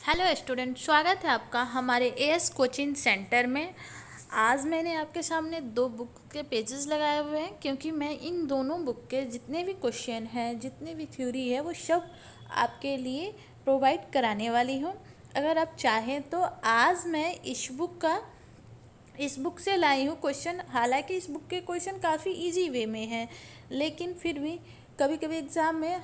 Hello student, स्वागत है आपका हमारे एएस कोचिंग सेंटर में। आज मैंने आपके सामने दो बुक के पेजेस लगाए हुए हैं क्योंकि मैं इन दोनों बुक के जितने भी क्वेश्चन हैं, जितने भी थ्योरी है, वो सब आपके लिए प्रोवाइड कराने वाली हूँ। अगर आप चाहें तो आज मैं इस बुक से लाई हूँ क्वेश्चन। हालांकि इस बुक के क्वेश्चन काफ़ी इजी वे में हैं, लेकिन फिर भी कभी कभी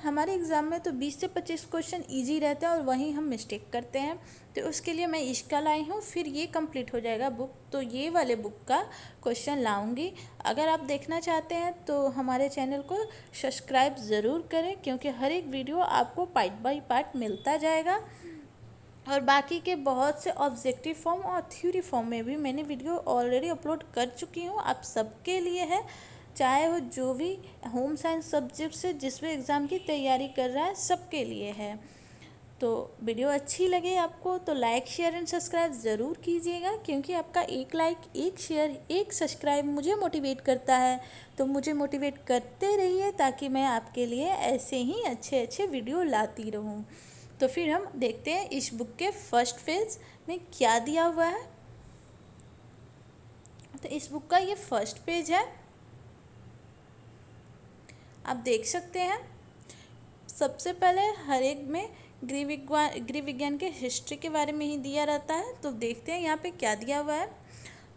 हमारे एग्ज़ाम में तो 20 से 25 क्वेश्चन इजी रहते हैं और वहीं हम मिस्टेक करते हैं। तो उसके लिए मैं इसका लाई हूँ, फिर ये कंप्लीट हो जाएगा बुक, तो ये वाले बुक का क्वेश्चन लाऊंगी। अगर आप देखना चाहते हैं तो हमारे चैनल को सब्सक्राइब ज़रूर करें, क्योंकि हर एक वीडियो आपको पार्ट बाय पार्ट मिलता जाएगा। और बाकी के बहुत से ऑब्जेक्टिव फॉर्म और थ्योरी फॉर्म में भी मैंने वीडियो ऑलरेडी अपलोड कर चुकी हूँ, आप सबके लिए है। चाहे वो जो भी होम साइंस सब्जेक्ट से जिस भी एग्ज़ाम की तैयारी कर रहा है, सबके लिए है। तो वीडियो अच्छी लगे आपको तो लाइक शेयर एंड सब्सक्राइब ज़रूर कीजिएगा, क्योंकि आपका एक लाइक, एक शेयर, एक सब्सक्राइब मुझे मोटिवेट करता है। तो मुझे मोटिवेट करते रहिए ताकि मैं आपके लिए ऐसे ही अच्छे अच्छे वीडियो लाती रहूँ। तो फिर हम देखते हैं इस बुक के फर्स्ट पेज में क्या दिया हुआ है। तो इस बुक का ये फर्स्ट पेज है, आप देख सकते हैं। सबसे पहले हर एक में गृह विज्ञान के हिस्ट्री के बारे में ही दिया रहता है। तो देखते हैं यहाँ पे क्या दिया हुआ है।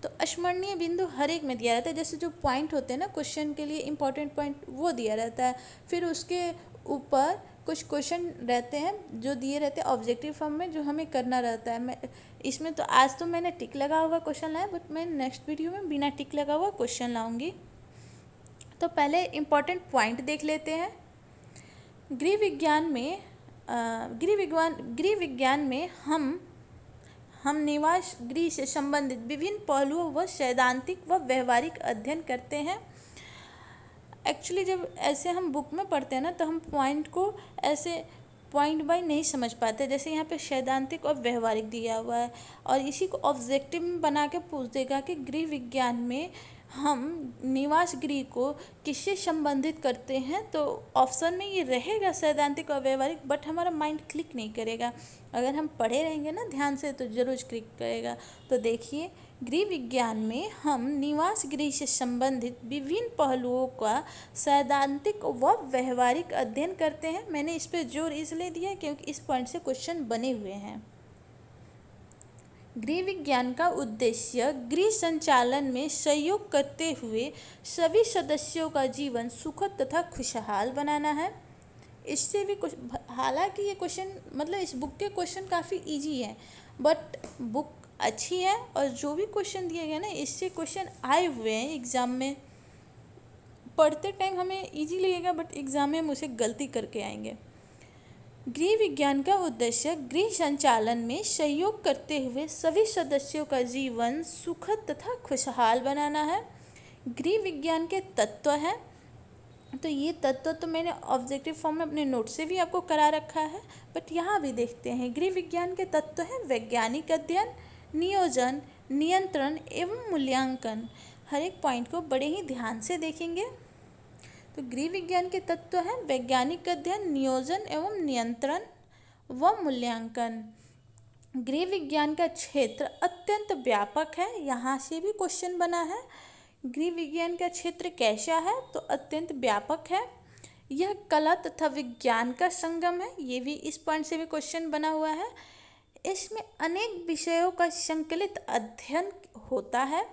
तो स्मरणीय बिंदु हर एक में दिया रहता है, जैसे जो पॉइंट होते हैं ना क्वेश्चन के लिए इम्पोर्टेंट पॉइंट, वो दिया रहता है। फिर उसके ऊपर कुछ क्वेश्चन रहते हैं जो दिए रहते हैं ऑब्जेक्टिव फॉर्म में, जो हमें करना रहता है। मैं इसमें तो आज तो मैंने टिक लगा हुआ क्वेश्चन लाया, बट मैं नेक्स्ट वीडियो में बिना टिक लगा हुआ क्वेश्चन लाऊंगी। तो पहले इम्पोर्टेंट पॉइंट देख लेते हैं। गृह विज्ञान में हम निवास गृह से संबंधित विभिन्न पहलुओं व सैद्धांतिक व व्यवहारिक अध्ययन करते हैं। एक्चुअली जब ऐसे हम बुक में पढ़ते हैं ना, तो हम पॉइंट को ऐसे पॉइंट बाय नहीं समझ पाते। जैसे यहाँ पे सैद्धांतिक और व्यवहारिक दिया हुआ है, और इसी को ऑब्जेक्टिव में बना के पूछ देगा कि गृह विज्ञान में हम निवास गृह को किससे संबंधित करते हैं। तो ऑप्शन में ये रहेगा सैद्धांतिक और व्यवहारिक, बट हमारा माइंड क्लिक नहीं करेगा। अगर हम पढ़े रहेंगे ना ध्यान से तो जरूर क्लिक करेगा। तो देखिए, गृह विज्ञान में हम निवास गृह से संबंधित विभिन्न पहलुओं का सैद्धांतिक व व्यवहारिक अध्ययन करते हैं। मैंने इस पर जोर इसलिए दिया क्योंकि इस पॉइंट से क्वेश्चन बने हुए हैं। गृह विज्ञान का उद्देश्य गृह संचालन में सहयोग करते हुए सभी सदस्यों का जीवन सुखद तथा खुशहाल बनाना है। इससे भी कुछ, हालांकि ये क्वेश्चन मतलब इस बुक के क्वेश्चन काफ़ी इजी है, बट बुक अच्छी है और जो भी क्वेश्चन दिए गए ना, इससे क्वेश्चन आए हुए हैं एग्ज़ाम में। पढ़ते टाइम हमें इजी लगेगा, बट एग्ज़ाम में हम उसे गलती करके आएंगे। गृह विज्ञान का उद्देश्य गृह संचालन में सहयोग करते हुए सभी सदस्यों का जीवन सुखद तथा खुशहाल बनाना है। गृह विज्ञान के तत्व हैं, तो ये तत्व तो मैंने ऑब्जेक्टिव फॉर्म में अपने नोट से भी आपको करा रखा है, बट यहाँ भी देखते हैं। गृह विज्ञान के तत्व हैं वैज्ञानिक अध्ययन, नियोजन, नियंत्रण एवं मूल्यांकन। हर एक पॉइंट को बड़े ही ध्यान से देखेंगे। तो गृह विज्ञान के तत्व हैं वैज्ञानिक अध्ययन, नियोजन एवं नियंत्रण व मूल्यांकन। गृह विज्ञान का क्षेत्र अत्यंत व्यापक है, यहाँ से भी क्वेश्चन बना है। गृह विज्ञान का क्षेत्र कैसा है, तो अत्यंत व्यापक है। यह कला तथा विज्ञान का संगम है, ये भी इस पॉइंट से भी क्वेश्चन बना हुआ है। इसमें अनेक विषयों का संकलित अध्ययन होता है।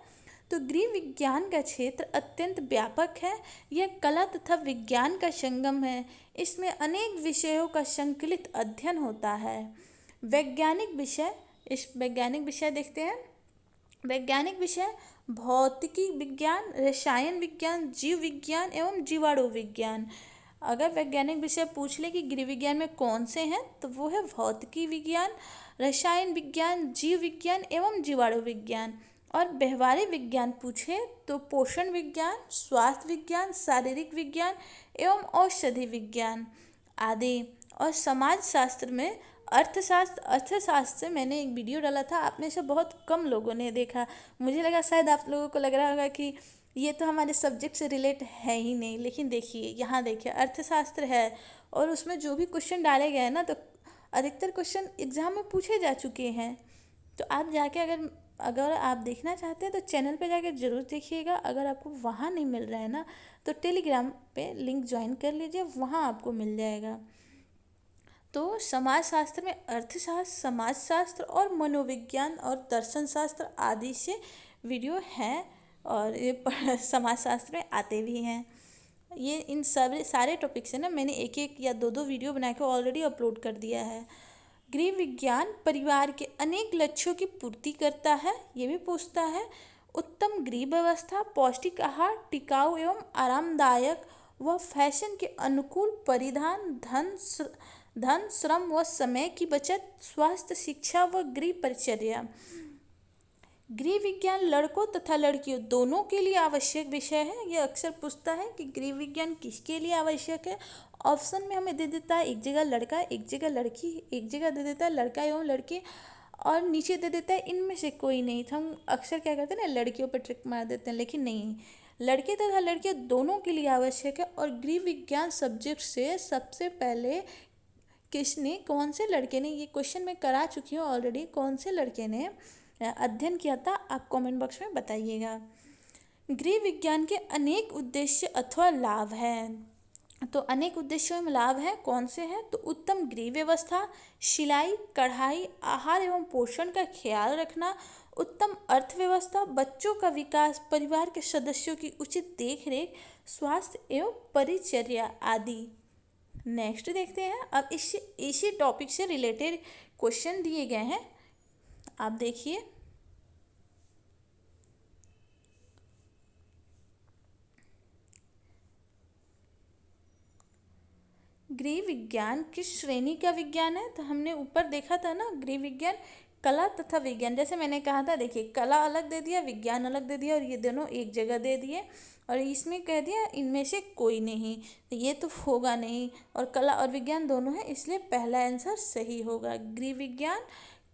तो गृह विज्ञान का क्षेत्र अत्यंत व्यापक है, यह कला तथा विज्ञान का संगम है। इसमें अनेक विषयों का संकलित अध्ययन होता है। वैज्ञानिक विषय, इस वैज्ञानिक विषय देखते हैं। वैज्ञानिक विषय भौतिकी विज्ञान, रसायन विज्ञान, जीव विज्ञान एवं जीवाणु विज्ञान। अगर वैज्ञानिक विषय पूछ ले कि गृह विज्ञान में कौन से हैं, तो वो है भौतिकी विज्ञान, रसायन विज्ञान, जीव विज्ञान एवं जीवाणु विज्ञान। और व्यवहारिक विज्ञान पूछे तो पोषण विज्ञान, स्वास्थ्य विज्ञान, शारीरिक विज्ञान एवं औषधि विज्ञान आदि। और समाज शास्त्र में अर्थशास्त्र से मैंने एक वीडियो डाला था, आप में से बहुत कम लोगों ने देखा। मुझे लगा शायद आप लोगों को लग रहा होगा कि ये तो हमारे सब्जेक्ट से रिलेट है ही नहीं, लेकिन देखिए यहाँ देखिए अर्थशास्त्र है, और उसमें जो भी क्वेश्चन डाले गए हैं ना, तो अधिकतर क्वेश्चन एग्ज़ाम में पूछे जा चुके हैं। तो आप जाके अगर अगर आप देखना चाहते हैं तो चैनल पे जाके ज़रूर देखिएगा। अगर आपको वहाँ नहीं मिल रहा है ना तो टेलीग्राम पे लिंक ज्वाइन कर लीजिए, वहाँ आपको मिल जाएगा। तो समाजशास्त्र में अर्थशास्त्र, समाजशास्त्र और मनोविज्ञान और दर्शन शास्त्र आदि से वीडियो हैं, और ये समाजशास्त्र में आते भी हैं। ये इन सारे टॉपिक से ना मैंने एक एक या दो दो वीडियो बना के ऑलरेडी अपलोड कर दिया है। गृह विज्ञान परिवार के अनेक लक्ष्यों की पूर्ति करता है, ये भी पूछता है। उत्तम गृह व्यवस्था, पौष्टिक आहार, टिकाऊ एवं आरामदायक व फैशन के अनुकूल परिधान, धन श्रम व समय की बचत, स्वास्थ्य, शिक्षा व गृह परिचर्या। गृह विज्ञान लड़कों तथा लड़कियों दोनों के लिए आवश्यक विषय है। ये अक्सर पूछता है कि गृह विज्ञान किसके लिए आवश्यक है। ऑप्शन में हमें दे देता है एक जगह लड़का, एक जगह लड़की, एक जगह दे देता है लड़का एवं लड़की, और नीचे दे देता है इनमें से कोई नहीं। तो हम अक्सर क्या करते हैं ना, लड़कियों पर ट्रिक मार देते हैं, लेकिन नहीं, लड़के तथा लड़कियां दोनों के लिए आवश्यक है। और गृह विज्ञान सब्जेक्ट से सबसे पहले किसने, कौन से लड़के ने, ये क्वेश्चन मैं करा चुकी हूँ ऑलरेडी, कौन से लड़के ने अध्ययन किया था, आप कमेंट बॉक्स में बताइएगा। गृह विज्ञान के अनेक उद्देश्य अथवा लाभ हैं। तो अनेक उद्देश्यों में लाभ है, कौन से हैं? तो उत्तम गृह व्यवस्था, सिलाई कढ़ाई, आहार एवं पोषण का ख्याल रखना, उत्तम अर्थव्यवस्था, बच्चों का विकास, परिवार के सदस्यों की उचित देखरेख, स्वास्थ्य एवं परिचर्या आदि। नेक्स्ट देखते हैं। अब इसी टॉपिक से रिलेटेड क्वेश्चन दिए गए हैं, आप देखिए। गृह विज्ञान किस श्रेणी का विज्ञान है? तो हमने ऊपर देखा था ना, गृह विज्ञान कला तथा विज्ञान, जैसे मैंने कहा था, देखिए कला अलग दे दिया, विज्ञान अलग दे दिया, और ये दोनों एक जगह दे दिए, और इसमें कह दिया इनमें से कोई नहीं, तो ये तो होगा नहीं। और कला और विज्ञान दोनों है, इसलिए पहला आंसर सही होगा। गृह विज्ञान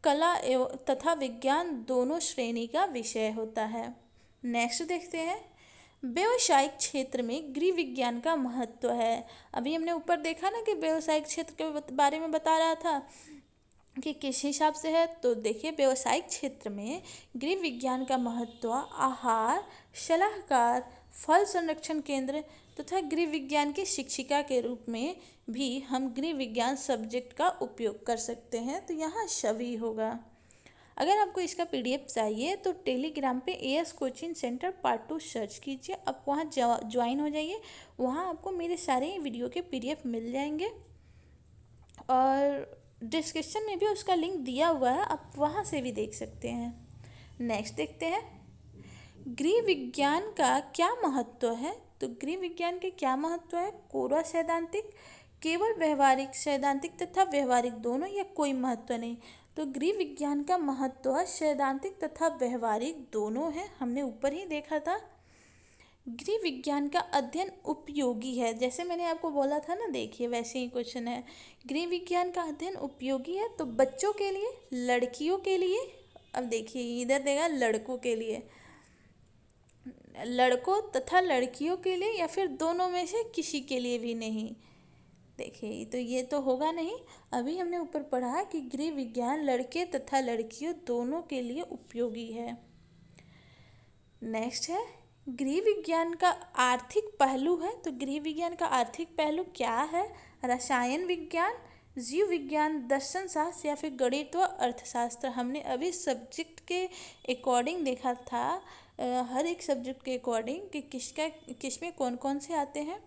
कला एवं तथा विज्ञान दोनों श्रेणी का विषय होता है। नेक्स्ट देखते हैं। व्यवसायिक क्षेत्र में गृह विज्ञान का महत्व है। अभी हमने ऊपर देखा ना कि व्यवसायिक क्षेत्र के बारे में बता रहा था कि किस हिसाब से है। तो देखिए, व्यवसायिक क्षेत्र में गृह विज्ञान का महत्व आहार सलाहकार, फल संरक्षण केंद्र तथा गृह विज्ञान की शिक्षिका के रूप में भी हम गृह विज्ञान सब्जेक्ट का उपयोग कर सकते हैं। तो यहाँ सभी होगा। अगर आपको इसका पीडीएफ चाहिए तो टेलीग्राम पे as coaching centre part 2 search कीजिए, आप वहाँ ज्वाइन हो जाइए, वहाँ आपको मेरे सारे वीडियो के पीडीएफ मिल जाएंगे, और डिस्क्रिप्शन में भी उसका लिंक दिया हुआ है, आप वहाँ से भी देख सकते हैं। नेक्स्ट देखते हैं। गृह विज्ञान का क्या महत्व है? तो गृह विज्ञान के क्या महत्व है? कोरा सैद्धांतिक, केवल व्यवहारिक, सैद्धांतिक तथा व्यवहारिक दोनों, या कोई महत्व नहीं। तो गृह विज्ञान का महत्व सैद्धांतिक तथा व्यवहारिक दोनों है, हमने ऊपर ही देखा था। गृह विज्ञान का अध्ययन उपयोगी है, जैसे मैंने आपको बोला था ना, देखिए वैसे ही क्वेश्चन है। गृह विज्ञान का अध्ययन उपयोगी है, तो बच्चों के लिए, लड़कियों के लिए, अब देखिए इधर देगा लड़कों के लिए, लड़कों तथा लड़कियों के लिए, या फिर दोनों में से किसी के लिए भी नहीं। देखिए तो ये तो होगा नहीं। अभी हमने ऊपर पढ़ा कि गृह विज्ञान लड़के तथा लड़कियों दोनों के लिए उपयोगी है। नेक्स्ट है, गृह विज्ञान का आर्थिक पहलू है। तो गृह विज्ञान का आर्थिक पहलू क्या है? रसायन विज्ञान, जीव विज्ञान, दर्शन शास्त्र, या फिर गणित व अर्थशास्त्र। हमने अभी सब्जेक्ट के अकॉर्डिंग देखा था, हर एक सब्जेक्ट के अकॉर्डिंग कि किसमें कौन कौन से आते हैं।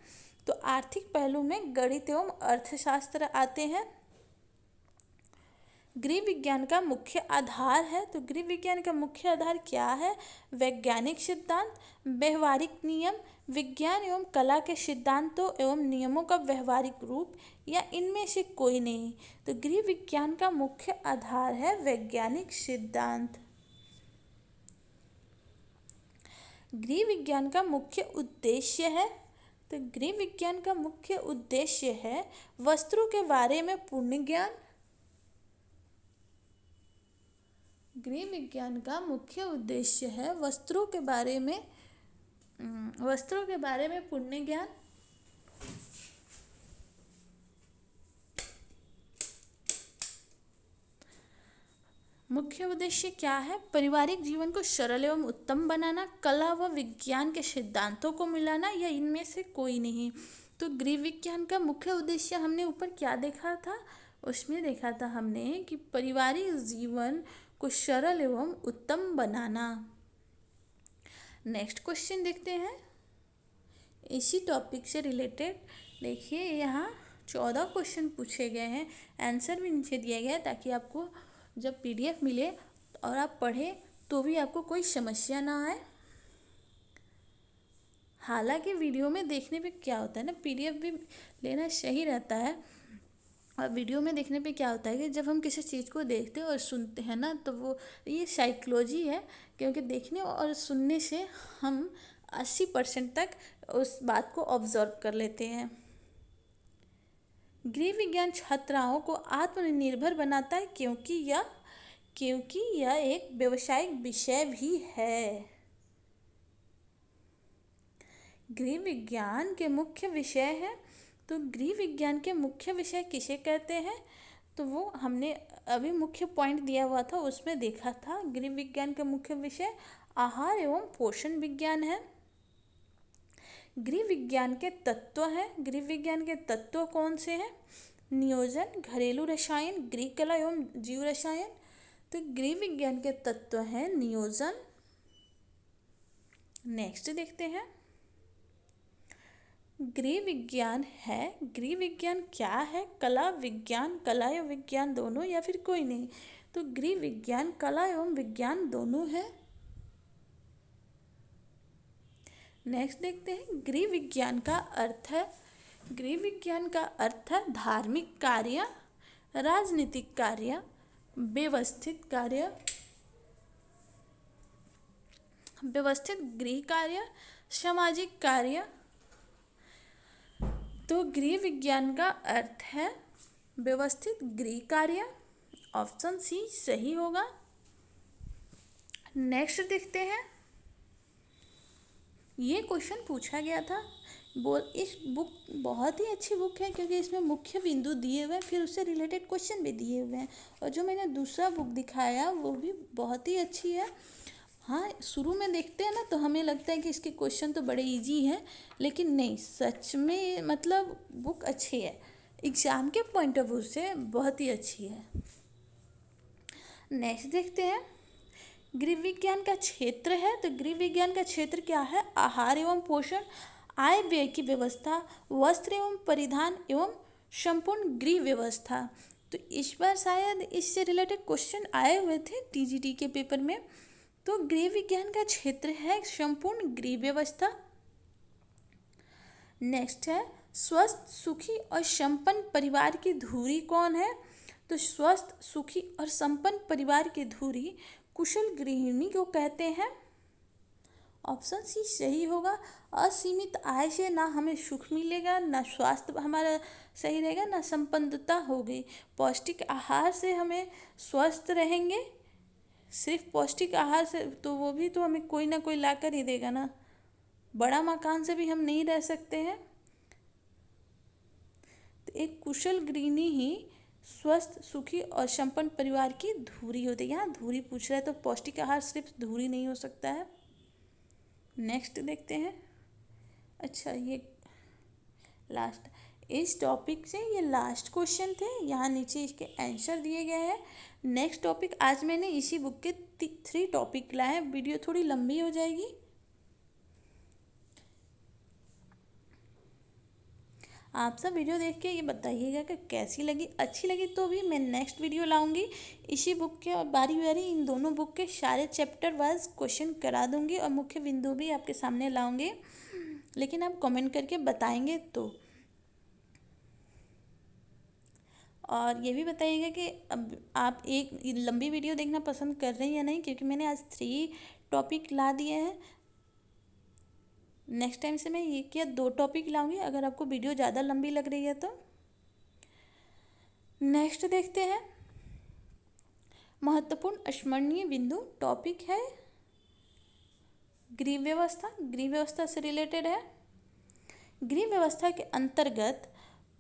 तो आर्थिक पहलू में गणित एवं अर्थशास्त्र आते हैं। गृह विज्ञान का मुख्य आधार है। तो गृह विज्ञान का मुख्य आधार क्या है? वैज्ञानिक सिद्धांत, व्यवहारिक नियम, विज्ञान एवं कला के सिद्धांतों एवं नियमों का व्यवहारिक रूप, या इनमें से कोई नहीं। तो गृह विज्ञान का मुख्य आधार है वैज्ञानिक सिद्धांत। गृह विज्ञान का मुख्य उद्देश्य है। तो गृह विज्ञान का मुख्य उद्देश्य है वस्त्रों के बारे में पूर्ण ज्ञान। गृह विज्ञान का मुख्य उद्देश्य है वस्त्रों के बारे में पूर्ण ज्ञान। मुख्य उद्देश्य क्या है? पारिवारिक जीवन को सरल एवं उत्तम बनाना, कला व विज्ञान के सिद्धांतों को मिलाना, या इनमें से कोई नहीं। तो गृह विज्ञान का मुख्य उद्देश्य हमने ऊपर क्या देखा था? उसमें देखा था हमने कि पारिवारिक जीवन को सरल एवं उत्तम बनाना। नेक्स्ट क्वेश्चन देखते हैं इसी टॉपिक से रिलेटेड। देखिए यहाँ 14 क्वेश्चन पूछे गए हैं, आंसर भी नीचे दिया गया है ताकि आपको जब PDF मिले और आप पढ़ें तो भी आपको कोई समस्या ना आए। हालांकि वीडियो में देखने पे क्या होता है ना, PDF भी लेना सही रहता है, और वीडियो में देखने पे क्या होता है कि जब हम किसी चीज़ को देखते हैं और सुनते हैं ना, तो वो ये साइकोलॉजी है, क्योंकि देखने और सुनने से हम 80% तक उस बात को ऑब्जर्व कर लेते हैं। गृह विज्ञान छात्राओं को आत्मनिर्भर बनाता है क्योंकि यह एक व्यावसायिक विषय भी है। गृह विज्ञान के मुख्य विषय है। तो गृह विज्ञान के मुख्य विषय किसे कहते हैं? तो वो हमने अभी मुख्य पॉइंट दिया हुआ था, उसमें देखा था। गृह विज्ञान का मुख्य विषय आहार एवं पोषण विज्ञान है। गृह विज्ञान के तत्व हैं। गृह विज्ञान के तत्व कौन से हैं? नियोजन, घरेलू रसायन, गृह कला एवं जीव रसायन। तो गृह विज्ञान के तत्व हैं नियोजन। नेक्स्ट देखते हैं, गृह विज्ञान है। गृह विज्ञान क्या है? कला विज्ञान, कला एवं विज्ञान दोनों, या फिर कोई नहीं? तो गृह विज्ञान कला एवं विज्ञान दोनों है। नेक्स्ट देखते हैं, गृह विज्ञान का अर्थ है। गृह विज्ञान का अर्थ है धार्मिक कार्य, राजनीतिक कार्य, व्यवस्थित कार्य, व्यवस्थित गृह कार्य, सामाजिक कार्य। तो गृह विज्ञान का अर्थ है व्यवस्थित गृह कार्य। ऑप्शन सी सही होगा। नेक्स्ट देखते हैं, ये क्वेश्चन पूछा गया था। इस बुक बहुत ही अच्छी बुक है, क्योंकि इसमें मुख्य बिंदु दिए हुए हैं, फिर उससे रिलेटेड क्वेश्चन भी दिए हुए हैं। और जो मैंने दूसरा बुक दिखाया वो भी बहुत ही अच्छी है। हाँ, शुरू में देखते हैं ना तो हमें लगता है कि इसके क्वेश्चन तो बड़े इजी हैं, लेकिन नहीं, सच में मतलब बुक अच्छी है, एग्ज़ाम के पॉइंट ऑफ व्यू से बहुत ही अच्छी है। नेक्स्ट देखते हैं, गृह विज्ञान का क्षेत्र है। तो गृह विज्ञान का क्षेत्र क्या है? आहार एवं पोषण, आय व्यय की व्यवस्था, वस्त्र एवं परिधान एवं संपूर्ण गृह व्यवस्था। तो इस बार शायद इससे रिलेटेड क्वेश्चन आए हुए थे TGT के पेपर में। तो गृह विज्ञान का क्षेत्र है संपूर्ण गृह व्यवस्था। नेक्स्ट है, स्वस्थ, सुखी और संपन्न परिवार की धुरी कौन है? तो स्वस्थ, सुखी और संपन्न परिवार की धुरी कुशल गृहिणी को कहते हैं। ऑप्शन सी सही होगा। असीमित आय से ना हमें सुख मिलेगा, ना स्वास्थ्य हमारा सही रहेगा, ना संपन्नता होगी। पौष्टिक आहार से हमें स्वस्थ रहेंगे। सिर्फ पौष्टिक आहार से तो वो भी तो हमें कोई ना कोई ला कर ही देगा ना। बड़ा मकान से भी हम नहीं रह सकते हैं। तो एक कुशल गृहिणी ही स्वस्थ, सुखी और संपन्न परिवार की धुरी होती है। यहाँ धुरी पूछ रहा है तो पौष्टिक आहार सिर्फ धुरी नहीं हो सकता है। नेक्स्ट देखते हैं। अच्छा, ये लास्ट, इस टॉपिक से ये लास्ट क्वेश्चन थे। यहाँ नीचे इसके आंसर दिए गए हैं। नेक्स्ट टॉपिक, आज मैंने इसी बुक के 3 टॉपिक लाए हैं। वीडियो थोड़ी लंबी हो जाएगी। आप सब वीडियो देख के ये बताइएगा कि कैसी लगी। अच्छी लगी तो भी मैं नेक्स्ट वीडियो लाऊंगी इसी बुक के, और बारी बारी इन दोनों बुक के सारे चैप्टर वाइज क्वेश्चन करा दूंगी और मुख्य बिंदु भी आपके सामने लाऊंगी। लेकिन आप कमेंट करके बताएंगे तो। और ये भी बताइएगा कि अब आप एक लंबी वीडियो देखना पसंद कर रहे हैं या नहीं, क्योंकि मैंने आज 3 टॉपिक ला दिए हैं। नेक्स्ट टाइम से मैं 1 या 2 टॉपिक लाऊंगी अगर आपको वीडियो ज़्यादा लंबी लग रही है तो। नेक्स्ट देखते हैं, महत्वपूर्ण स्मरणीय बिंदु टॉपिक है गृह व्यवस्था। गृह व्यवस्था से रिलेटेड है। गृह व्यवस्था के अंतर्गत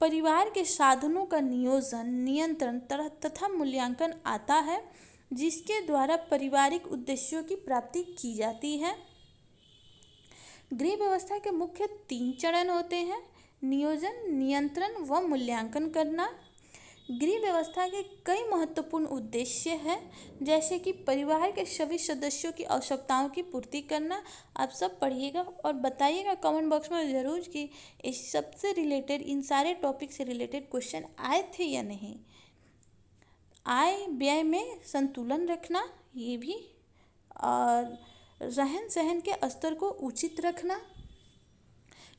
परिवार के साधनों का नियोजन, नियंत्रण तथा मूल्यांकन आता है। जिसके द्वारा पारिवारिक उद्देश्यों की प्राप्ति की जाती है। गृह व्यवस्था के मुख्य 3 चरण होते हैं: नियोजन, नियंत्रण व मूल्यांकन करना। गृह व्यवस्था के कई महत्वपूर्ण उद्देश्य हैं, जैसे कि परिवार के सभी सदस्यों की आवश्यकताओं की पूर्ति करना। आप सब पढ़िएगा और बताइएगा कमेंट बॉक्स में ज़रूर कि इस सबसे रिलेटेड, इन सारे टॉपिक से रिलेटेड क्वेश्चन आए थे या नहीं। आय व्यय में संतुलन रखना, ये भी, और रहन सहन के स्तर को उचित रखना,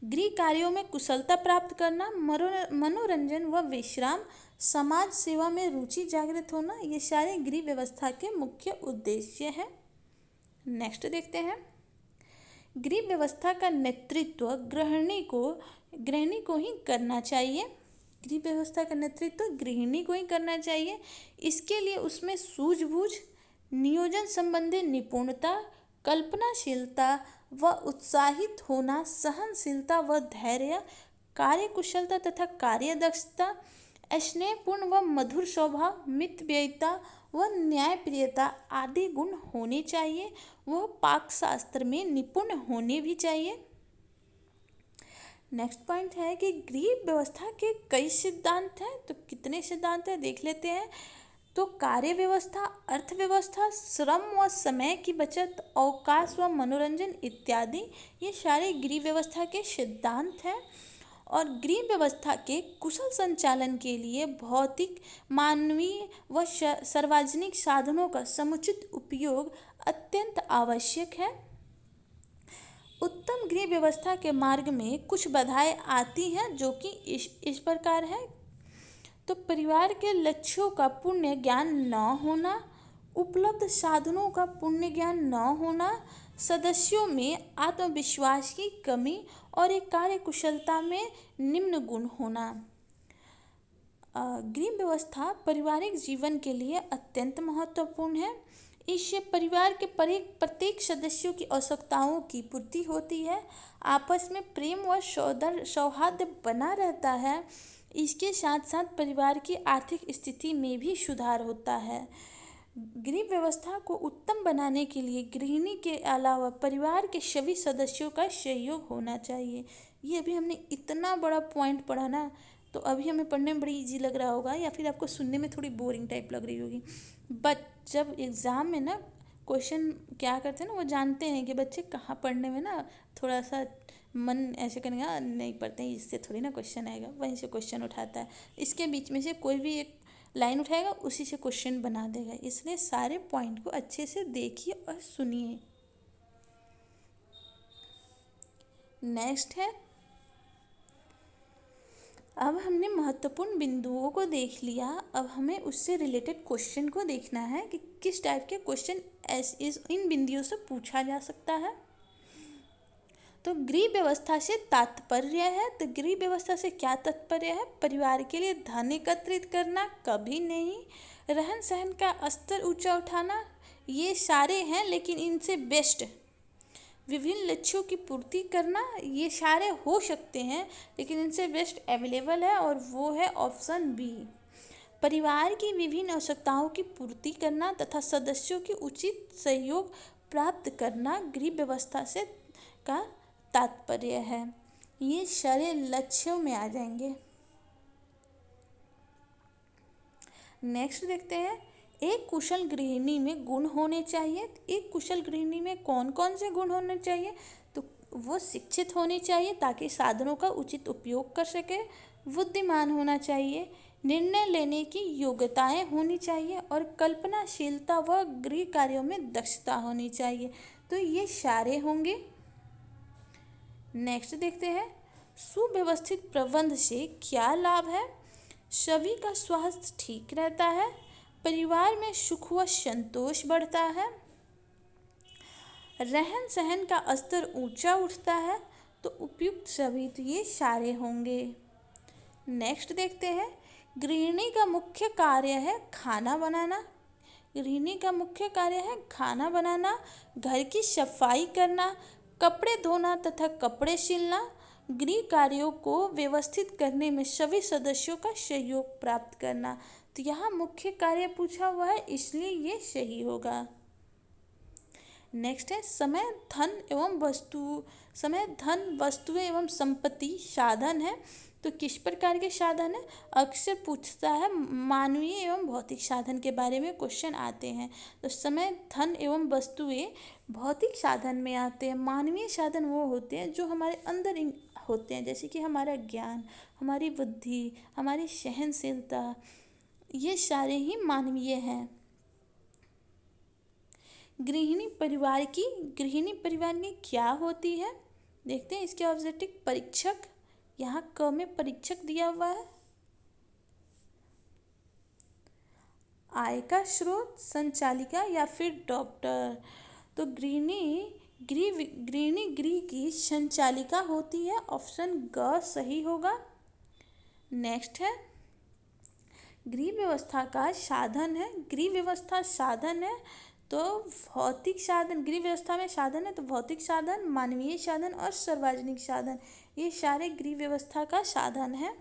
गृह कार्यों में कुशलता प्राप्त करना, मनोरंजन व विश्राम, समाज सेवा में रुचि जागृत होना, ये सारे गृह व्यवस्था के मुख्य उद्देश्य हैं। नेक्स्ट देखते हैं। गृह व्यवस्था का नेतृत्व गृहिणी को ही करना चाहिए। गृह व्यवस्था का नेतृत्व गृहिणी को ही करना चाहिए। इसके लिए उसमें सूझबूझ, नियोजन संबंधी निपुणता, कल्पनाशीलता व उत्साहित होना, सहनशीलता व धैर्य, कार्यकुशलता तथा कार्यदक्षता, स्नेहपूर्ण व मधुर स्वभाव, मितव्ययिता व न्यायप्रियता आदि गुण होने चाहिए। वह पाकशास्त्र में निपुण होने भी चाहिए। नेक्स्ट पॉइंट है कि गृह व्यवस्था के कई सिद्धांत हैं। तो कितने सिद्धांत हैं देख लेते हैं। तो कार्य व्यवस्था, अर्थव्यवस्था, श्रम व समय की बचत, अवकाश व मनोरंजन इत्यादि, ये सारे गृह व्यवस्था के सिद्धांत हैं। और गृह व्यवस्था के कुशल संचालन के लिए भौतिक, मानवीय व सार्वजनिक साधनों का समुचित उपयोग अत्यंत आवश्यक है। उत्तम गृह व्यवस्था के मार्ग में कुछ बाधाएं आती हैं, जो कि इस प्रकार है। तो परिवार के लक्ष्यों का पूर्ण ज्ञान न होना, उपलब्ध साधनों का पूर्ण ज्ञान न होना, सदस्यों में आत्मविश्वास की कमी और एक कार्यकुशलता में निम्न गुण होना। गृह व्यवस्था पारिवारिक जीवन के लिए अत्यंत महत्वपूर्ण है। इससे परिवार के प्रत्येक सदस्यों की आवश्यकताओं की पूर्ति होती है, आपस में प्रेम व सौहार्द बना रहता है। इसके साथ साथ परिवार की आर्थिक स्थिति में भी सुधार होता है। गृह व्यवस्था को उत्तम बनाने के लिए गृहिणी के अलावा परिवार के सभी सदस्यों का सहयोग होना चाहिए। ये अभी हमने इतना बड़ा पॉइंट पढ़ा ना, तो अभी हमें पढ़ने में बड़ी इजी लग रहा होगा या फिर आपको सुनने में थोड़ी बोरिंग टाइप लग रही होगी। बट जब एग्ज़ाम में ना क्वेश्चन क्या करते हैं ना, वो जानते हैं कि बच्चे कहाँ पढ़ने में ना थोड़ा सा मन ऐसे करेगा, नहीं पढ़ते हैं, इससे थोड़ी ना क्वेश्चन आएगा, वहीं से क्वेश्चन उठाता है। इसके बीच में से कोई भी एक लाइन उठाएगा, उसी से क्वेश्चन बना देगा। इसलिए सारे पॉइंट को अच्छे से देखिए और सुनिए। नेक्स्ट है, अब हमने महत्वपूर्ण बिंदुओं को देख लिया। अब हमें उससे रिलेटेड क्वेश्चन को देखना है कि किस टाइप के क्वेश्चन इन बिंदुओं से पूछा जा सकता है। तो गृह व्यवस्था से तात्पर्य है, तो गृह व्यवस्था से क्या तात्पर्य है? परिवार के लिए धन एकत्रित करना, कभी नहीं। रहन सहन का स्तर ऊंचा उठाना, ये सारे हैं, लेकिन इनसे बेस्ट विभिन्न लक्ष्यों की पूर्ति करना, ये सारे हो सकते हैं, लेकिन इनसे बेस्ट अवेलेबल है और वो है ऑप्शन बी। परिवार की विभिन्न आवश्यकताओं की पूर्ति करना तथा सदस्यों की उचित सहयोग प्राप्त करना गृह व्यवस्था से का तात्पर्य है। ये सारे लक्ष्यों में आ जाएंगे। नेक्स्ट देखते हैं, एक कुशल गृहिणी में गुण होने चाहिए। एक कुशल गृहिणी में कौन कौन से गुण होने चाहिए? तो वो शिक्षित होनी चाहिए ताकि साधनों का उचित उपयोग कर सके, बुद्धिमान होना चाहिए, निर्णय लेने की योग्यताएं होनी चाहिए और कल्पनाशीलता व गृह कार्यों में दक्षता होनी चाहिए। तो ये सारे होंगे। नेक्स्ट देखते हैं, सुव्यवस्थित प्रबंध से क्या लाभ है? सभी का स्वास्थ्य ठीक रहता है, परिवार में सुख व संतोष बढ़ता है, रहन सहन का स्तर ऊंचा उठता है। तो उपयुक्त सभी तो ये सारे होंगे। नेक्स्ट देखते हैं, गृहिणी का मुख्य कार्य है खाना बनाना। गृहिणी का मुख्य कार्य है खाना बनाना, घर की सफाई करना, कपड़े धोना तथा कपड़े सिलना, गृह कार्यों को व्यवस्थित करने में सभी सदस्यों का सहयोग प्राप्त करना। तो यहाँ मुख्य कार्य पूछा हुआ है, इसलिए ये सही होगा। नेक्स्ट है समय धन वस्तुएं एवं संपत्ति साधन है। तो किस प्रकार के साधन है? अक्सर पूछता है मानवीय एवं भौतिक साधन के बारे में क्वेश्चन आते हैं। तो समय धन एवं वस्तुएं भौतिक साधन में आते हैं। मानवीय साधन वो होते हैं जो हमारे अंदर होते हैं, जैसे कि हमारा ज्ञान, हमारी बुद्धि, हमारी सहनशीलता, ये सारे ही मानवीय हैं। गृहिणी परिवार में क्या होती है? देखते हैं इसके ऑब्जेक्टिव। परीक्षक, यहाँ क में परीक्षक दिया हुआ है। आय का स्रोत, संचालिका या फिर डॉक्टर। तो गृह की संचालिका होती है। ऑप्शन ग सही होगा। नेक्स्ट है गृह व्यवस्था का साधन है। गृह व्यवस्था साधन है तो भौतिक साधन, गृह व्यवस्था में साधन है तो भौतिक साधन, मानवीय साधन और सार्वजनिक साधन, ये सारे गृह व्यवस्था का साधन है।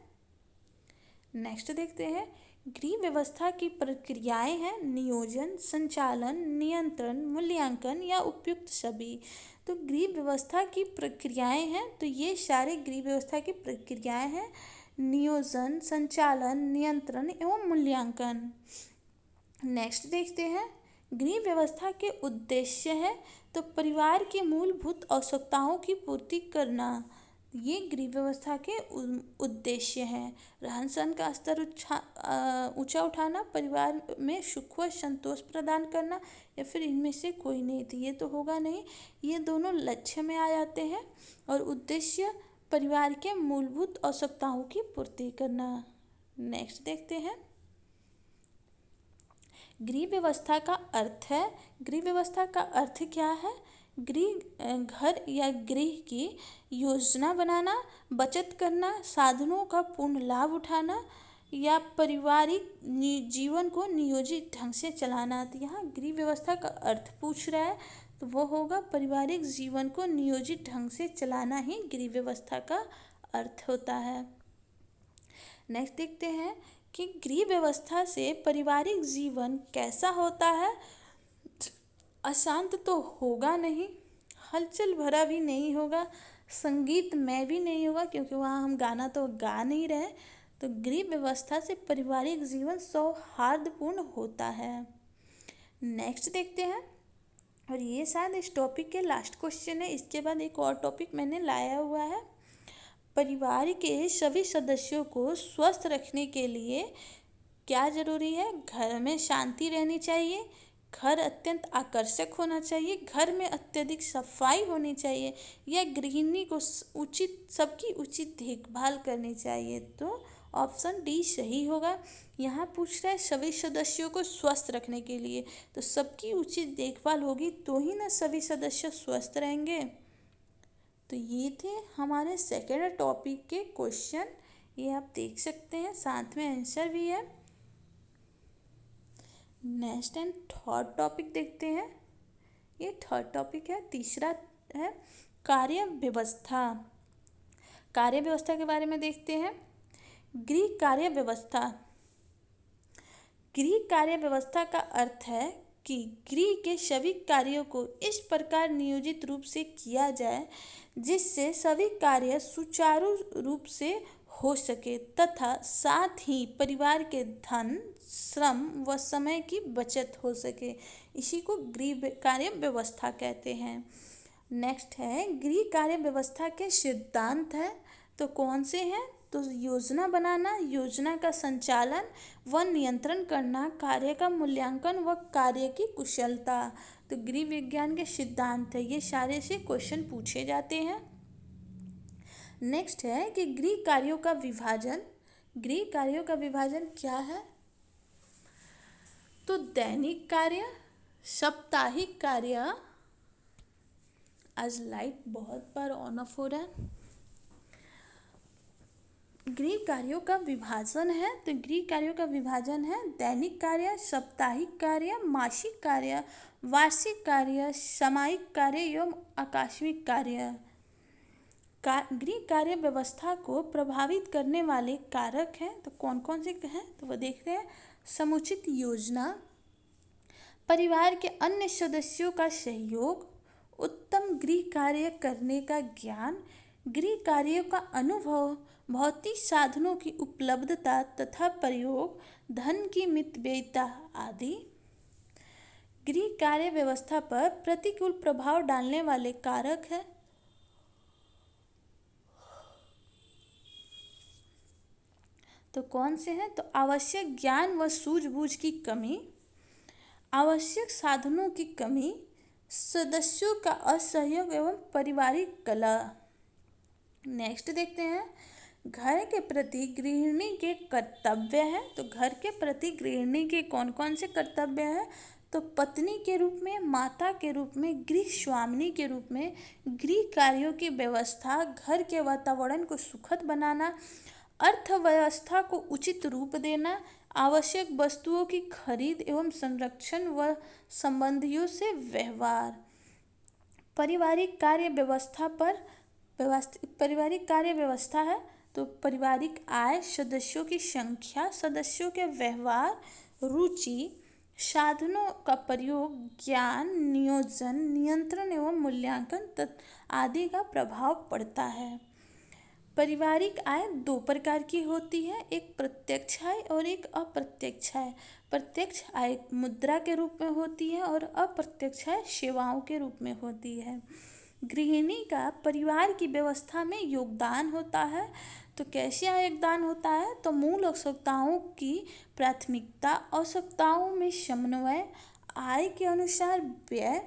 नेक्स्ट देखते हैं गृह व्यवस्था की प्रक्रियाएं हैं नियोजन, संचालन, नियंत्रण, मूल्यांकन या उपयुक्त सभी। तो गृह व्यवस्था की प्रक्रियाएं हैं तो ये सारे गृह व्यवस्था की प्रक्रियाएं हैं नियोजन, संचालन, नियंत्रण एवं मूल्यांकन। नेक्स्ट देखते हैं गृह व्यवस्था के उद्देश्य है तो परिवार की मूलभूत आवश्यकताओं की पूर्ति करना, ये गृह व्यवस्था के उद्देश्य हैं। रहन सहन का स्तर ऊंचा उठाना, परिवार में सुख व संतोष प्रदान करना, या फिर इनमें से कोई नहीं। तो ये तो होगा नहीं, ये दोनों लक्ष्य में आ जाते हैं। और उद्देश्य परिवार के मूलभूत आवश्यकताओं की पूर्ति करना। नेक्स्ट देखते हैं गृह व्यवस्था का अर्थ है। गृह व्यवस्था का अर्थ क्या है? घर या गृह की योजना बनाना, बचत करना, साधनों का पूर्ण लाभ उठाना या पारिवारिक जीवन को नियोजित ढंग से चलाना। तो यहाँ गृह व्यवस्था का अर्थ पूछ रहा है तो वो होगा पारिवारिक जीवन को नियोजित ढंग से चलाना ही गृह व्यवस्था का अर्थ होता है। नेक्स्ट देखते हैं कि गृह व्यवस्था से पारिवारिक जीवन कैसा होता है? अशांत तो होगा नहीं, हलचल भरा भी नहीं होगा, संगीतमय भी नहीं होगा, क्योंकि वहाँ हम गाना तो गा नहीं रहे। तो गृह व्यवस्था से पारिवारिक जीवन सौहार्दपूर्ण होता है। नेक्स्ट देखते हैं, और ये शायद इस टॉपिक के लास्ट क्वेश्चन है। इसके बाद एक और टॉपिक मैंने लाया हुआ है। परिवार के सभी सदस्यों को स्वस्थ रखने के लिए क्या जरूरी है? घर में शांति रहनी चाहिए, घर अत्यंत आकर्षक होना चाहिए, घर में अत्यधिक सफाई होनी चाहिए, या गृहिणी को सबकी उचित देखभाल करनी चाहिए। तो ऑप्शन डी सही होगा। यहाँ पूछ रहा है सभी सदस्यों को स्वस्थ रखने के लिए, तो सबकी उचित देखभाल होगी तो ही ना सभी सदस्य स्वस्थ रहेंगे। तो ये थे हमारे सेकेंड टॉपिक के क्वेश्चन, ये आप देख सकते हैं, साथ में आंसर भी है। नेक्स्ट एंड थर्ड टॉपिक देखते हैं। ये थर्ड टॉपिक है। तीसरा है कार्य व्यवस्था। कार्य व्यवस्था के बारे में देखते हैं। गृह कार्य व्यवस्था। गृह कार्य व्यवस्था का अर्थ है कि गृह के सभी कार्यों को इस प्रकार नियोजित रूप से किया जाए जिससे सभी कार्य सुचारू रूप से हो सके तथा साथ ही परिवार के धन, श्रम व समय की बचत हो सके। इसी को गृह कार्य व्यवस्था कहते हैं। नेक्स्ट है गृह कार्य व्यवस्था के सिद्धांत है। तो कौन से हैं? तो योजना बनाना, योजना का संचालन व नियंत्रण करना, कार्य का मूल्यांकन व कार्य की कुशलता। तो गृह विज्ञान के सिद्धांत है, ये सारे से क्वेश्चन पूछे जाते हैं। नेक्स्ट है कि गृह कार्यों का विभाजन। गृह कार्यों का विभाजन क्या है? तो दैनिक कार्य, साप्ताहिक कार्य, आज लाइट बहुत बार ऑन ऑफ हो रहा है। गृह कार्यों का विभाजन है, तो गृह कार्यों का विभाजन है दैनिक कार्य, साप्ताहिक कार्य, मासिक कार्य, वार्षिक कार्य, सामयिक कार्य एवं आकस्मिक कार्य। गृह कार्य व्यवस्था को प्रभावित करने वाले कारक हैं, तो कौन कौन से हैं? तो वो देखते हैं। समुचित योजना, परिवार के अन्य सदस्यों का सहयोग, उत्तम गृह कार्य करने का ज्ञान, गृह कार्यों का अनुभव, भौतिक साधनों की उपलब्धता तथा प्रयोग, धन की मितव्ययिता आदि। गृह कार्य व्यवस्था पर प्रतिकूल प्रभाव डालने वाले कारक हैं। तो कौन से हैं? तो आवश्यक ज्ञान व सूझबूझ की कमी, आवश्यक साधनों की कमी, सदस्यों का असहयोग एवं पारिवारिक कलह। नेक्स्ट देखते हैं, घर के प्रति गृहिणी के कर्तव्य हैं। तो घर के प्रति गृहिणी के कौन कौन से कर्तव्य हैं? तो पत्नी के रूप में, माता के रूप में, गृह स्वामिनी के रूप में गृह कार्यों की व्यवस्था, घर के वातावरण को सुखद बनाना, अर्थव्यवस्था को उचित रूप देना, आवश्यक वस्तुओं की खरीद एवं संरक्षण व संबंधियों से व्यवहार। पारिवारिक कार्य व्यवस्था पर पारिवारिक कार्य व्यवस्था है। तो पारिवारिक आय, सदस्यों की संख्या, सदस्यों के व्यवहार, रुचि, साधनों का प्रयोग, ज्ञान, नियोजन, नियंत्रण एवं मूल्यांकन आदि का प्रभाव पड़ता है। पारिवारिक आय दो प्रकार की होती है, एक प्रत्यक्ष आय और एक अप्रत्यक्ष आय। प्रत्यक्ष आय मुद्रा के रूप में होती है और अप्रत्यक्ष आय सेवाओं के रूप में होती है। गृहिणी का परिवार की व्यवस्था में योगदान होता है। तो कैसे योगदान होता है? तो मूल आवश्यकताओं की प्राथमिकता, आवश्यकताओं में समन्वय, आय के अनुसार व्यय,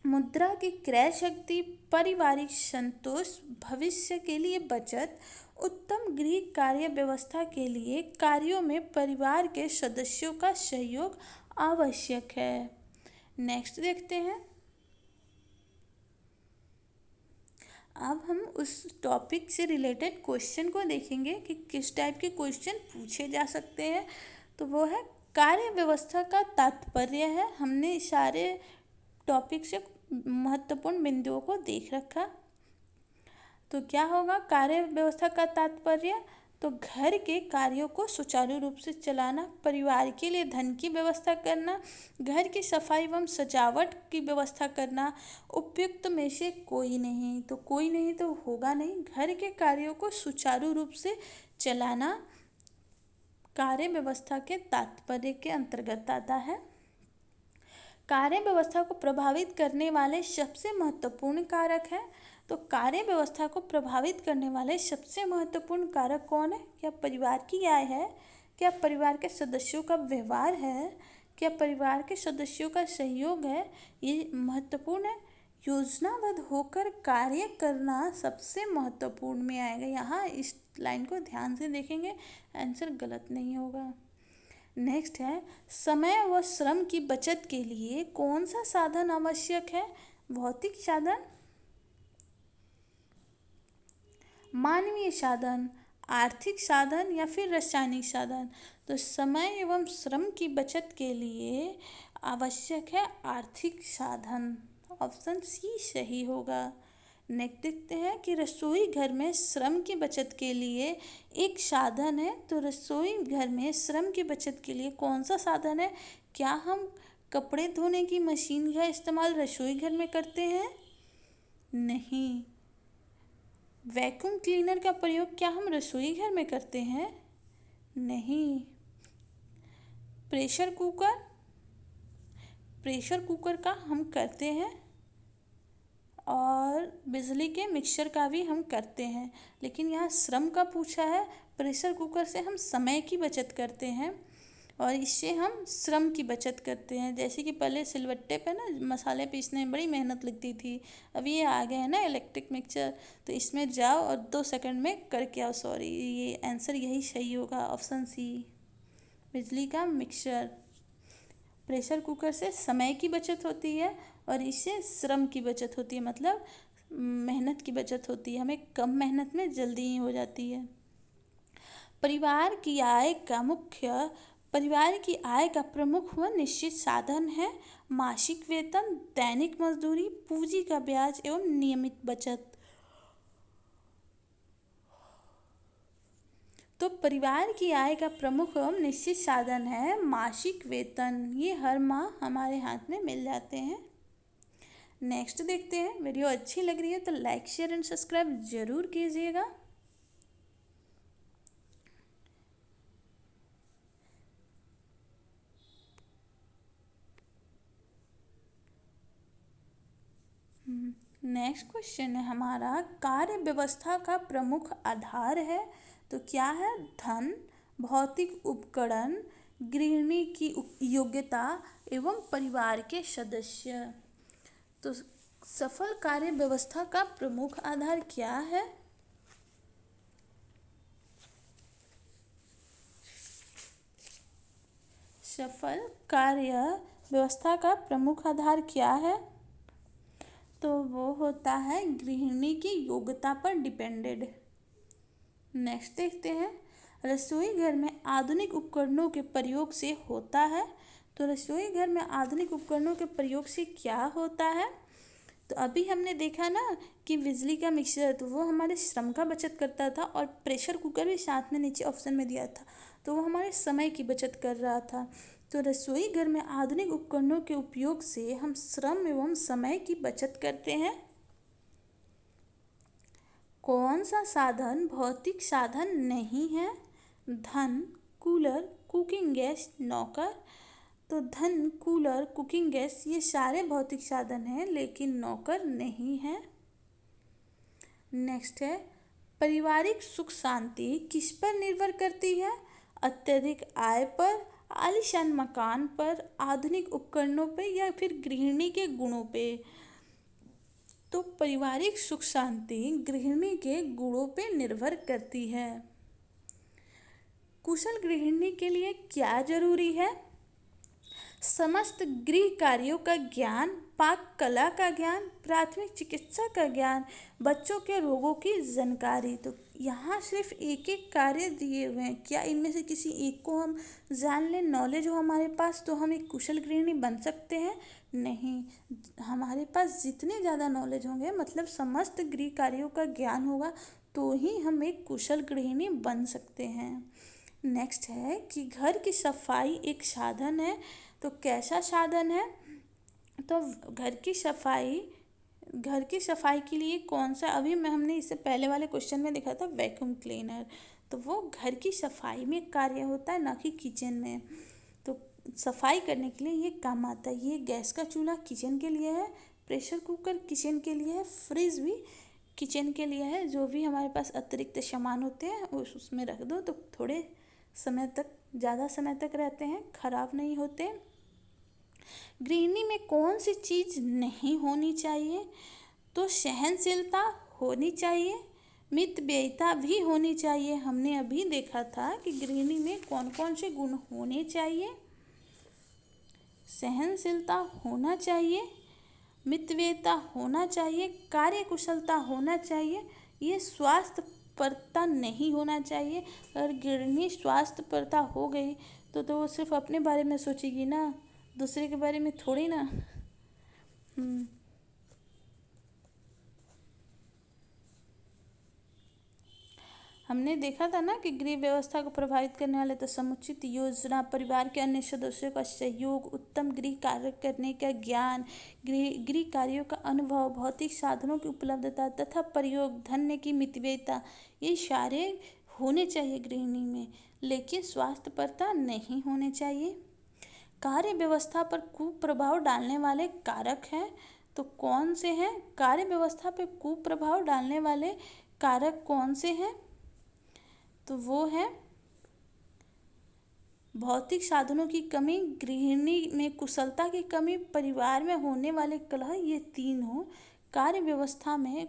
मुद्रा की क्रय शक्ति, पारिवारिक संतोष, भविष्य के लिए बचत, उत्तम गृह कार्य व्यवस्था के लिए कार्यों में परिवार के सदस्यों का सहयोग आवश्यक है। नेक्स्ट देखते हैं, अब हम उस टॉपिक से रिलेटेड क्वेश्चन को देखेंगे कि किस टाइप के क्वेश्चन पूछे जा सकते हैं। तो वो है कार्य व्यवस्था का तात्पर्य है। हमने सारे टॉपिक से महत्वपूर्ण बिंदुओं को देख रखा। तो क्या होगा कार्य व्यवस्था का तात्पर्य? तो घर के कार्यों को सुचारू रूप से चलाना, परिवार के लिए धन की व्यवस्था करना, घर की सफाई एवं सजावट की व्यवस्था करना, उपयुक्त में से कोई नहीं। तो कोई नहीं तो होगा नहीं। घर के कार्यों को सुचारू रूप से चलाना कार्य व्यवस्था के तात्पर्य के अंतर्गत आता है। कार्य व्यवस्था को प्रभावित करने वाले सबसे महत्वपूर्ण कारक हैं। तो कार्य व्यवस्था को प्रभावित करने वाले सबसे महत्वपूर्ण कारक कौन है? क्या परिवार की आय है? क्या परिवार के सदस्यों का व्यवहार है? क्या परिवार के सदस्यों का सहयोग है? ये महत्वपूर्ण है। योजनाबद्ध होकर कार्य करना सबसे महत्वपूर्ण में आएगा। यहाँ इस लाइन को ध्यान से देखेंगे, आंसर गलत नहीं होगा। नेक्स्ट है, समय व श्रम की बचत के लिए कौन सा साधन आवश्यक है? भौतिक साधन, मानवीय साधन, आर्थिक साधन या फिर रासायनिक साधन? तो समय एवं श्रम की बचत के लिए आवश्यक है आर्थिक साधन। ऑप्शन सी सही होगा। नेक्स्ट देखते हैं कि रसोई घर में श्रम की बचत के लिए एक साधन है। तो रसोई घर में श्रम की बचत के लिए कौन सा साधन है? क्या हम कपड़े धोने की मशीन का इस्तेमाल रसोई घर में करते हैं? नहीं। वैक्यूम क्लीनर का प्रयोग क्या हम रसोई घर में करते हैं? नहीं। प्रेशर कुकर का हम करते हैं और बिजली के मिक्सर का भी हम करते हैं। लेकिन यहाँ श्रम का पूछा है। प्रेशर कुकर से हम समय की बचत करते हैं और इससे हम श्रम की बचत करते हैं। जैसे कि पहले सिलबट्टे पे ना मसाले पीसने में बड़ी मेहनत लगती थी, अब ये आ गए हैं ना इलेक्ट्रिक मिक्सर, तो इसमें जाओ और 2 सेकंड में करके आओ। सॉरी, ये आंसर यही सही होगा, ऑप्शन सी, बिजली का मिक्सर। प्रेशर कुकर से समय की बचत होती है और इससे श्रम की बचत होती है, मतलब मेहनत की बचत होती है। हमें कम मेहनत में जल्दी ही हो जाती है। परिवार की आय का प्रमुख व निश्चित साधन है मासिक वेतन, दैनिक मजदूरी, पूंजी का ब्याज एवं नियमित बचत। तो परिवार की आय का प्रमुख एवं निश्चित साधन है मासिक वेतन। ये हर माह हमारे हाथ में मिल जाते हैं। नेक्स्ट देखते हैं। वीडियो अच्छी लग रही है तो लाइक शेयर एंड सब्सक्राइब जरूर कीजिएगा। नेक्स्ट क्वेश्चन है हमारा, कार्य व्यवस्था का प्रमुख आधार है तो क्या है? धन, भौतिक उपकरण, गृहिणी की योग्यता एवं परिवार के सदस्य। तो सफल कार्य व्यवस्था का प्रमुख आधार क्या है? सफल कार्य व्यवस्था का प्रमुख आधार क्या है? तो वो होता है गृहिणी की योग्यता पर डिपेंडेड। नेक्स्ट देखते हैं। रसोई घर में आधुनिक उपकरणों के प्रयोग से होता है। तो रसोई घर में आधुनिक उपकरणों के प्रयोग से क्या होता है? तो अभी हमने देखा ना कि बिजली का मिक्सर, तो वो हमारे श्रम का बचत करता था, और प्रेशर कुकर भी साथ में नीचे ऑप्शन में दिया था, तो वो हमारे समय की बचत कर रहा था। तो रसोई घर में आधुनिक उपकरणों के उपयोग से हम श्रम एवं समय की बचत करते हैं। कौन सा साधन भौतिक साधन नहीं है? धन, कूलर, कुकिंग गैस, नौकर। तो धन, कूलर, कुकिंग गैस ये सारे भौतिक साधन हैं, लेकिन नौकर नहीं है। नेक्स्ट है, पारिवारिक सुख शांति किस पर निर्भर करती है? अत्यधिक आय पर, आलीशान मकान पर, आधुनिक उपकरणों पे, या फिर गृहिणी के गुणों पे। तो पारिवारिक सुख शांति गृहिणी के गुणों पे निर्भर करती है। कुशल गृहिणी के लिए क्या जरूरी है? समस्त गृह कार्यों का ज्ञान, पाक कला का ज्ञान, प्राथमिक चिकित्सा का ज्ञान, बच्चों के रोगों की जानकारी। तो यहाँ सिर्फ एक एक कार्य दिए हुए हैं, क्या इनमें से किसी एक को हम जान लें, नॉलेज हो हमारे पास, तो हम एक कुशल गृहिणी बन सकते हैं? नहीं, हमारे पास जितने ज़्यादा नॉलेज होंगे, मतलब समस्त गृह कार्यों का ज्ञान होगा, तो ही हम एक कुशल गृहिणी बन सकते हैं। नेक्स्ट है कि घर की सफाई एक साधन है, तो कैसा साधन है? तो घर की सफाई के लिए कौन सा, अभी हमने इससे पहले वाले क्वेश्चन में देखा था वैक्यूम क्लीनर, तो वो घर की सफाई में कार्य होता है, ना कि किचन में। तो सफाई करने के लिए ये काम आता है। ये गैस का चूल्हा किचन के लिए है, प्रेशर कुकर किचन के लिए है, फ्रिज भी किचन के लिए है। जो भी हमारे पास अतिरिक्त सामान होते हैं उसमें रख दो तो थोड़े समय तक, ज़्यादा समय तक रहते हैं, खराब नहीं होते। गृहिणी में कौन सी चीज़ नहीं होनी चाहिए? तो सहनशीलता होनी चाहिए, मितव्ययिता भी होनी चाहिए। हमने अभी देखा था कि गृहिणी में कौन कौन से गुण होने चाहिए। सहनशीलता होना चाहिए, मितव्ययिता होना चाहिए, कार्यकुशलता होना चाहिए, ये स्वास्थ्यपरता नहीं होना चाहिए। अगर गृहिणी स्वास्थ्यपरता हो गई तो वो सिर्फ अपने बारे में सोचेगी ना, दूसरे के बारे में थोड़ी ना। हमने देखा था ना कि गृह व्यवस्था को प्रभावित करने वाले तो समुचित योजना, परिवार के अन्य सदस्यों का सहयोग, उत्तम गृह कार्य करने का ज्ञान, गृह कार्यों का अनुभव, भौतिक साधनों की उपलब्धता तथा प्रयोग, धन्य की मितव्ययिता, ये सारे होने चाहिए गृहिणी में, लेकिन स्वास्थ्यपरता नहीं होने चाहिए। कार्य व्यवस्था पर कुप्रभाव डालने वाले कारक हैं, तो कौन से हैं? कार्य व्यवस्था पर कुप्रभाव डालने वाले कारक कौन से हैं? तो वो है भौतिक साधनों की कमी, गृहिणी में कुशलता की कमी, परिवार में होने वाले कलह, ये तीनों कार्य व्यवस्था में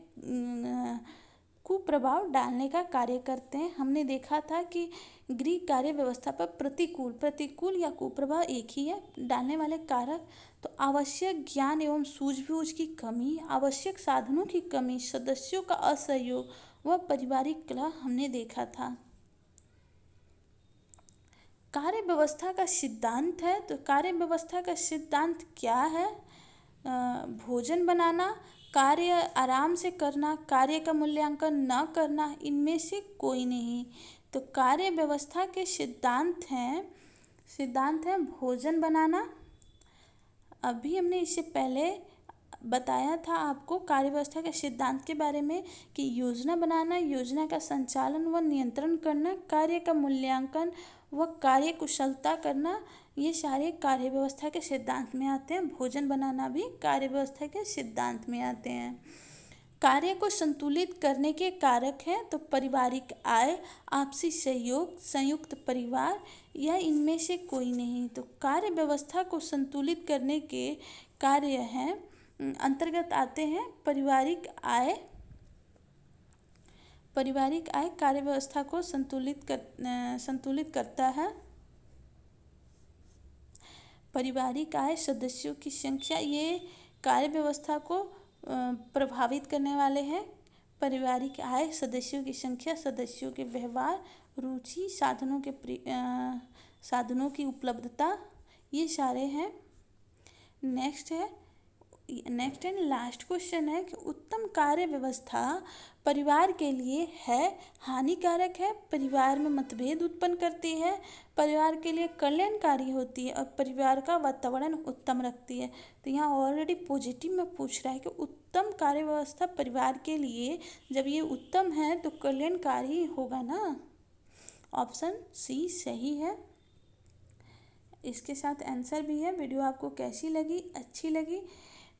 कुप्रभाव डालने का कार्य करते हैं। हमने देखा था कि गृह कार्य व्यवस्था पर प्रतिकूल या कुप्रभाव एक ही है डालने वाले कारक। तो आवश्यक ज्ञान एवं सूझबूझ की कमी, आवश्यक साधनों की कमी, सदस्यों का असहयोग व पारिवारिक कलह हमने देखा था। कार्य व्यवस्था का सिद्धांत है, तो कार्य व्यवस्था का सिद्धांत क्या है? भोजन बनाना, कार्य आराम से करना, कार्य का मूल्यांकन न करना, इनमें से कोई नहीं। तो कार्य व्यवस्था के सिद्धांत हैं भोजन बनाना। अभी हमने इससे पहले बताया था आपको कार्य व्यवस्था के सिद्धांत के बारे में कि योजना बनाना, योजना का संचालन व नियंत्रण करना, कार्य का मूल्यांकन व कार्य कुशलता करना, ये सारे कार्य व्यवस्था के सिद्धांत में आते हैं। भोजन बनाना भी कार्य व्यवस्था के सिद्धांत में आते हैं। कार्य को संतुलित करने के कारक हैं तो पारिवारिक आय, आपसी सहयोग, संयुक्त परिवार या इनमें से कोई नहीं। तो कार्य व्यवस्था को संतुलित करने के कार्य हैं अंतर्गत आते हैं पारिवारिक आय कार्य व्यवस्था को संतुलित करता है। पारिवारिक आय, सदस्यों की संख्या, ये कार्य व्यवस्था को प्रभावित करने वाले हैं। पारिवारिक आय, सदस्यों की संख्या, सदस्यों के व्यवहार, रुचि, साधनों की उपलब्धता, ये सारे हैं। नेक्स्ट एंड लास्ट क्वेश्चन है कि उत्तम कार्य व्यवस्था परिवार के लिए है हानिकारक है, परिवार में मतभेद उत्पन्न करती है, परिवार के लिए कल्याणकारी होती है और परिवार का वातावरण उत्तम रखती है। तो यहाँ ऑलरेडी पॉजिटिव में पूछ रहा है कि उत्तम कार्य व्यवस्था परिवार के लिए जब ये उत्तम है तो कल्याणकारी होगा ना। ऑप्शन सी सही है। इसके साथ आंसर भी है। वीडियो आपको कैसी लगी, अच्छी लगी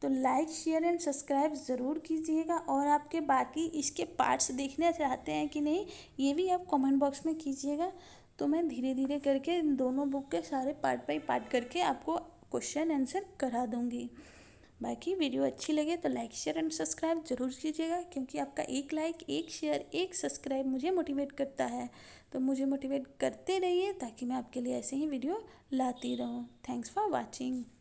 तो लाइक, शेयर एंड सब्सक्राइब ज़रूर कीजिएगा। और आपके बाकी इसके पार्ट्स देखना चाहते हैं कि नहीं, ये भी आप कमेंट बॉक्स में कीजिएगा। तो मैं धीरे धीरे करके इन दोनों बुक के सारे पार्ट बाई पार्ट करके आपको क्वेश्चन आंसर करा दूँगी। बाकी वीडियो अच्छी लगे तो लाइक, शेयर एंड सब्सक्राइब ज़रूर कीजिएगा, क्योंकि आपका एक लाइक, एक शेयर, एक सब्सक्राइब मुझे मोटिवेट करता है। तो मुझे मोटिवेट करते रहिए ताकि मैं आपके लिए ऐसे ही वीडियो लाती रहूँ। Thanks for watching.